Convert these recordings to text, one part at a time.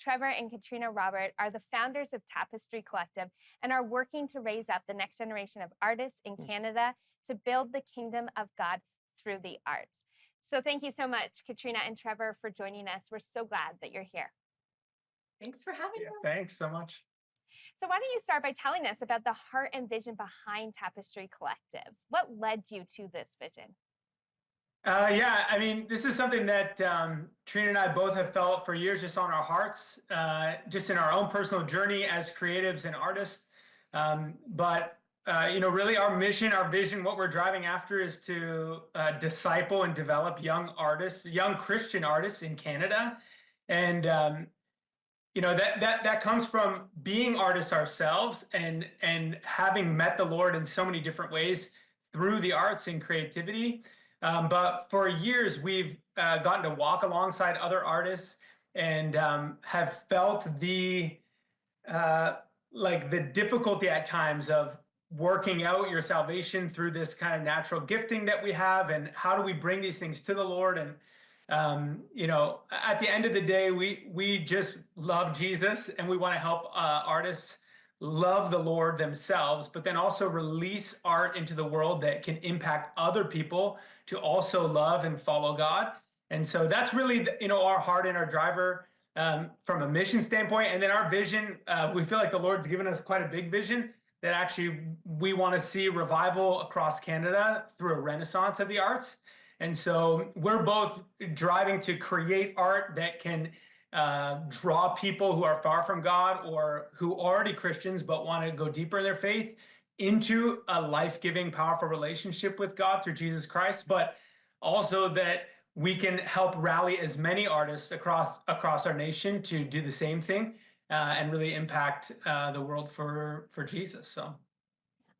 Trevor and Katrina Robert are the founders of Tapestry Collective and are working to raise up the next generation of artists in Canada to build the kingdom of God through the arts. So thank you so much, Katrina and Trevor, for joining us. We're so glad that you're here. Thanks for having us. Thanks so much. So why don't you start by telling us about the heart and vision behind Tapestry Collective? What led you to this vision? This is something that Trina and I both have felt for years, just on our hearts, just in our own personal journey as creatives and artists. Really our mission, our vision, what we're driving after is to disciple and develop young artists, young Christian artists in Canada. And, that comes from being artists ourselves and having met the Lord in so many different ways through the arts and creativity. But for years, we've gotten to walk alongside other artists and have felt the difficulty at times of working out your salvation through this kind of natural gifting that we have, and how do we bring these things to the Lord? And at the end of the day, we just love Jesus, and we want to help artists love the Lord themselves, but then also release art into the world that can impact other people to also love and follow God. And so that's really, our heart and our driver from a mission standpoint. And then our vision, we feel like the Lord's given us quite a big vision that actually we want to see revival across Canada through a renaissance of the arts. And so we're both driving to create art that can draw people who are far from God or who are already Christians but want to go deeper in their faith into a life-giving, powerful relationship with God through Jesus Christ, but also that we can help rally as many artists across our nation to do the same thing and really impact the world for Jesus. So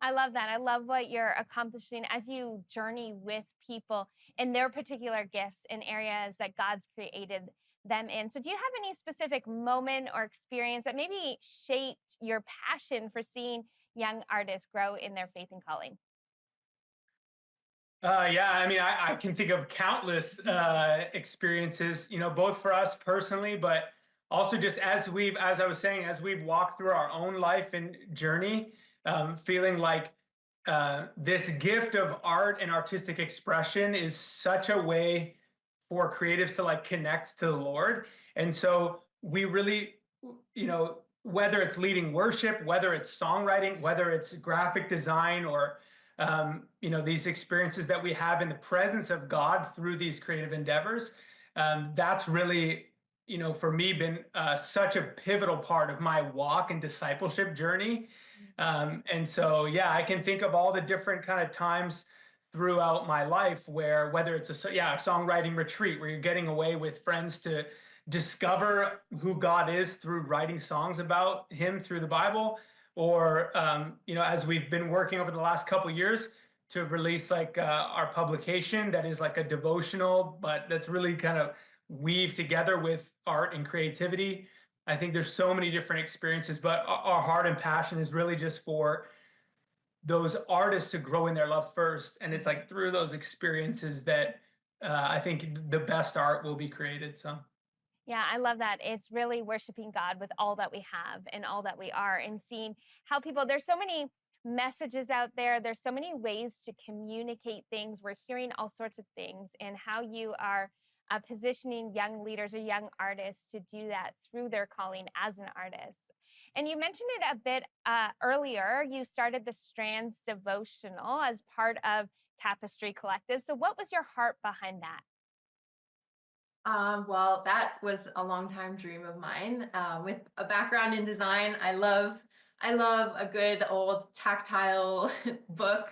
I love that. I love what you're accomplishing as you journey with people in their particular gifts in areas that God's created them in. So do you have any specific moment or experience that maybe shaped your passion for seeing young artists grow in their faith and calling? I can think of countless experiences, both for us personally, but also just as I was saying, as we've walked through our own life and journey, feeling like this gift of art and artistic expression is such a way for creatives to connect to the Lord. And so we really, whether it's leading worship, whether it's songwriting, whether it's graphic design, or these experiences that we have in the presence of God through these creative endeavors, that's really, for me, been such a pivotal part of my walk and discipleship journey. And so, I can think of all the different kind of times throughout my life where, whether it's a songwriting retreat where you're getting away with friends to discover who God is through writing songs about him through the Bible, or as we've been working over the last couple of years to release our publication that is like a devotional, but that's really kind of weaved together with art and creativity. I think there's so many different experiences, but our heart and passion is really just for those artists to grow in their love first. And it's through those experiences that I think the best art will be created. So. Yeah, I love that. It's really worshiping God with all that we have and all that we are, and seeing how there's so many messages out there. There's so many ways to communicate things. We're hearing all sorts of things, and how you are positioning young leaders or young artists to do that through their calling as an artist. And you mentioned it a bit earlier. You started the Strands devotional as part of Tapestry Collective. So what was your heart behind that? Well, that was a long time dream of mine. With a background in design, I love a good old tactile book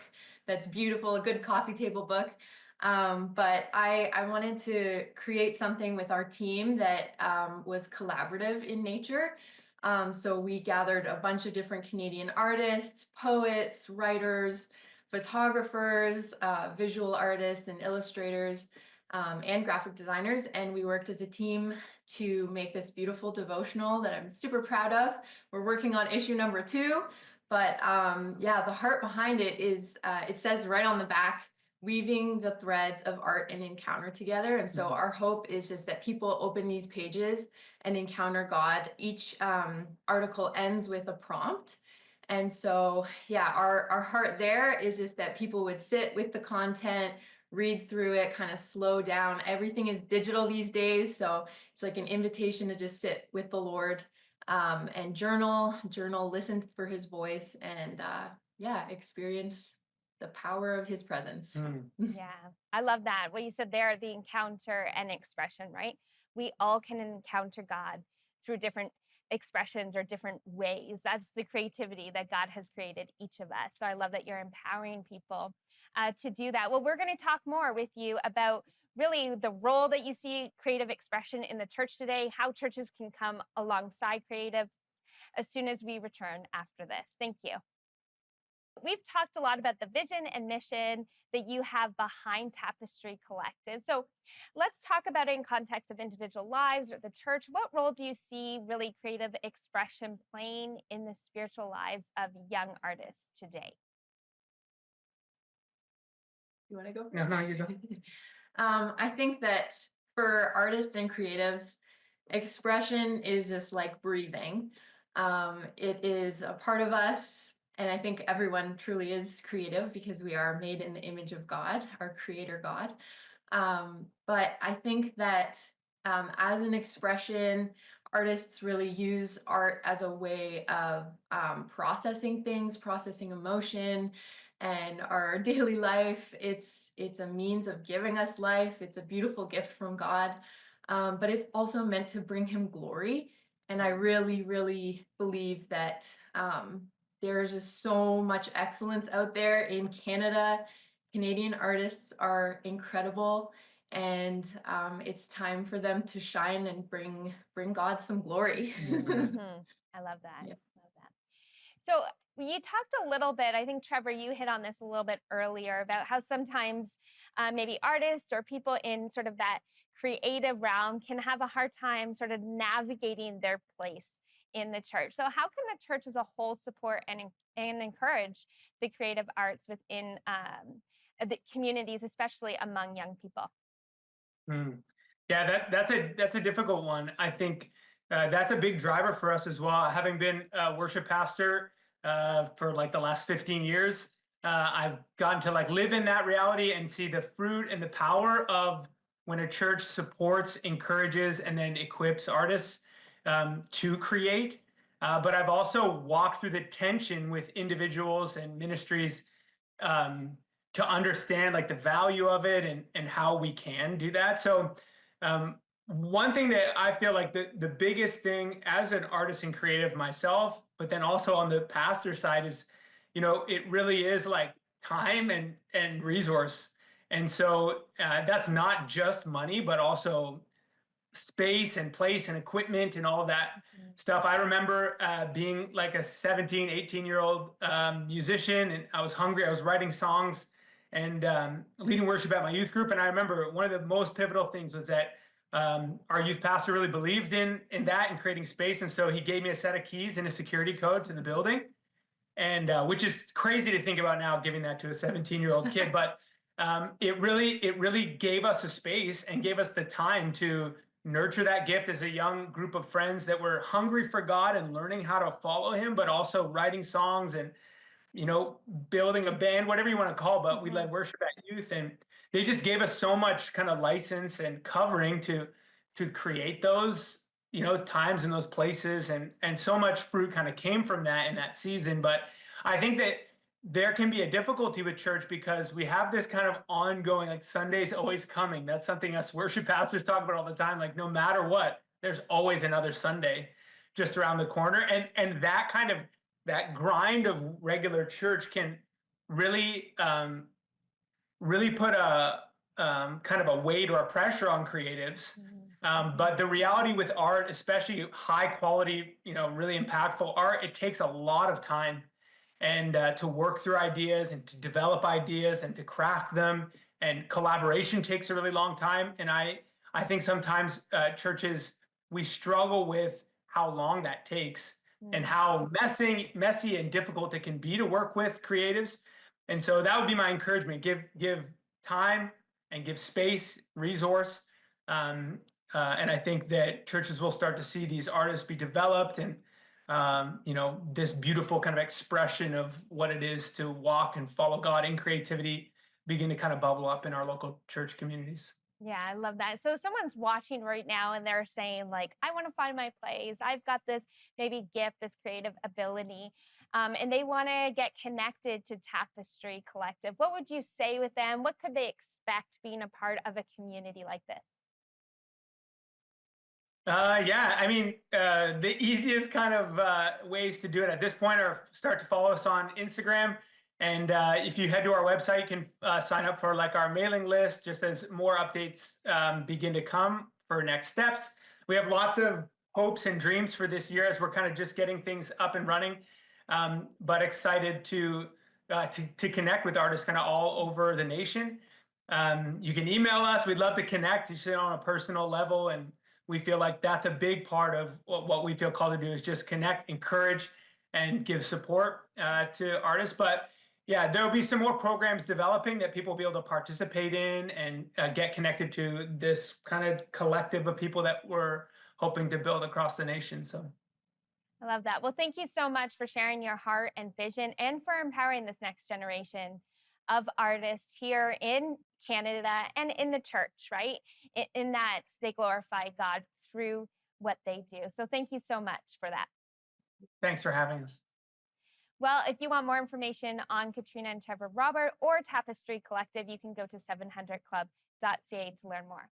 that's beautiful, a good coffee table book. But I wanted to create something with our team that was collaborative in nature. So we gathered a bunch of different Canadian artists, poets, writers, photographers, visual artists and illustrators, and graphic designers. And we worked as a team to make this beautiful devotional that I'm super proud of. We're working on issue number 2. But the heart behind it is, it says right on the back, weaving the threads of art and encounter together. And so our hope is just that people open these pages and encounter God. Each article ends with a prompt. And so, yeah, our heart there is just that people would sit with the content, read through it, kind of slow down. Everything is digital these days. So it's like an invitation to just sit with the Lord and journal, listen for his voice, and yeah, experience the power of his presence. Yeah, I love that. What you said there, the encounter and expression, right? We all can encounter God through different expressions or different ways. That's the creativity that God has created each of us. So I love that you're empowering people to do that. Well, we're going to talk more with you about really the role that you see creative expression in the church today, how churches can come alongside creatives as soon as we return after this. Thank you. We've talked a lot about the vision and mission that you have behind Tapestry Collective. So let's talk about it in context of individual lives or the church. What role do you see really creative expression playing in the spiritual lives of young artists today? You want to go? No, you go. I think that for artists and creatives, expression is just like breathing. It is a part of us. And I think everyone truly is creative because we are made in the image of God, our creator God. But I think that as an expression, artists really use art as a way of processing things, processing emotion, and our daily life. It's a means of giving us life. It's a beautiful gift from God, but it's also meant to bring him glory. And I really, really believe that there is just so much excellence out there in Canada. Canadian artists are incredible, and it's time for them to shine and bring God some glory. I love that. Yeah. Love that. So you talked a little bit, I think, Trevor, you hit on this a little bit earlier about how sometimes maybe artists or people in sort of that creative realm can have a hard time sort of navigating their place in the church. So how can the church as a whole support and encourage the creative arts within the communities, especially among young people? Yeah, that's a difficult one. I think that's a big driver for us as well. Having been a worship pastor for like the last 15 years, I've gotten to like live in that reality and see the fruit and the power of when a church supports, encourages, and then equips artists to create. But I've also walked through the tension with individuals and ministries to understand like the value of it and how we can do that. So one thing that I feel like the biggest thing as an artist and creative myself, but then also on the pastor side is, it really is like time and resource. And so that's not just money, but also space and place and equipment and all of that stuff. I remember being like a 17, 18-year-old musician, and I was hungry. I was writing songs and leading worship at my youth group. And I remember one of the most pivotal things was that our youth pastor really believed in that and creating space. And so he gave me a set of keys and a security code to the building, and which is crazy to think about now, giving that to a 17-year-old kid. But it really gave us a space and gave us the time to nurture that gift as a young group of friends that were hungry for God and learning how to follow him, but also writing songs and, building a band, whatever you want to call it. But we led worship at youth, and they just gave us so much kind of license and covering to create those, times in those places. And so much fruit kind of came from that in that season. But I think that there can be a difficulty with church because we have this kind of ongoing, like Sunday's always coming. That's something us worship pastors talk about all the time. Like no matter what, there's always another Sunday just around the corner. And that kind of, that grind of regular church can really, really put a kind of a weight or a pressure on creatives. But the reality with art, especially high quality, really impactful art, it takes a lot of time and to work through ideas and to develop ideas and to craft them. And collaboration takes a really long time. And I think sometimes churches, we struggle with how long that takes and how messy and difficult it can be to work with creatives. And so that would be my encouragement. Give time and give space, resource. And I think that churches will start to see these artists be developed and, this beautiful kind of expression of what it is to walk and follow God in creativity begin to kind of bubble up in our local church communities. Yeah, I love that. So someone's watching right now and they're saying like, I want to find my place. I've got this maybe gift, this creative ability, and they want to get connected to Tapestry Collective. What would you say with them? What could they expect being a part of a community like this? Yeah, I mean, the easiest kind of ways to do it at this point are start to follow us on Instagram. And if you head to our website, you can sign up for like our mailing list just as more updates begin to come for next steps. We have lots of hopes and dreams for this year as we're kind of just getting things up and running, but excited to connect with artists kind of all over the nation. You can email us. We'd love to connect just on a personal level, and we feel like that's a big part of what we feel called to do is just connect, encourage, and give support to artists. But yeah, there'll be some more programs developing that people will be able to participate in and get connected to this kind of collective of people that we're hoping to build across the nation. So I love that. Well, thank you so much for sharing your heart and vision and for empowering this next generation of artists here in Canada and in the church, right? In that they glorify God through what they do. So thank you so much for that. thanks for having us. Well, if you want more information on Katrina and Trevor Robert or Tapestry Collective, you can go to 700club.ca to learn more.